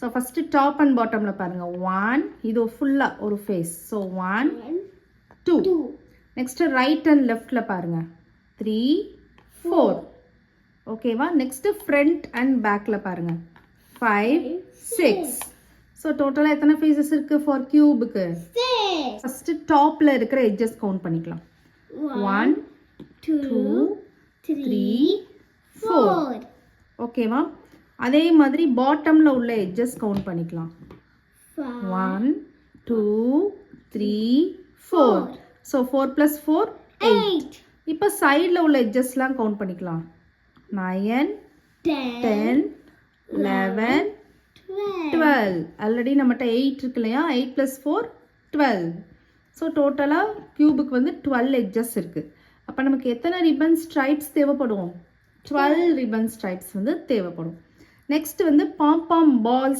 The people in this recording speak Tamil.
ஸோ ஃபஸ்ட்டு டாப் அண்ட் பாட்டமில் பாருங்கள் 1 இது ஃபுல்லாக ஒரு face so 1 2 next right and லெஃப்டில் பாருங்கள் 3 4 ஓகேவா நெக்ஸ்ட்டு ஃப்ரண்ட் அண்ட் பேக்கில் பாருங்கள் 5 6 ஸோ டோட்டலாக எத்தனை ஃபேஸஸ் இருக்குது ஃபார் கியூபுக்கு ஃபஸ்ட்டு டாப்பில் இருக்கிற எட்ஜஸ் கவுண்ட் பண்ணிக்கலாம் 1 2 3 4 ஓகேவா அதே மாதிரி பாட்டமில் உள்ள எட்ஜஸ் கவுண்ட் பண்ணிக்கலாம் 1 2 3 4 ஸோ 4 + 4 8 இப்போ சைடில் உள்ள எட்ஜஸ்லாம் கவுண்ட் பண்ணிக்கலாம் 9 10 11 12 ஆல்ரெடி நம்மகிட்ட 8 இருக்கு இல்லையா 8 + 4 12 ஸோ டோட்டலாக கியூபுக்கு வந்து 12 எட்ஜஸ் இருக்குது அப்போ நமக்கு எத்தனை ரிப்பன் ஸ்ட்ரைப்ஸ் தேவைப்படும் 12 ரிப்பன் ஸ்ட்ரைப்ஸ் வந்து தேவைப்படும் நெக்ஸ்ட் வந்து பாம் பால்ஸ்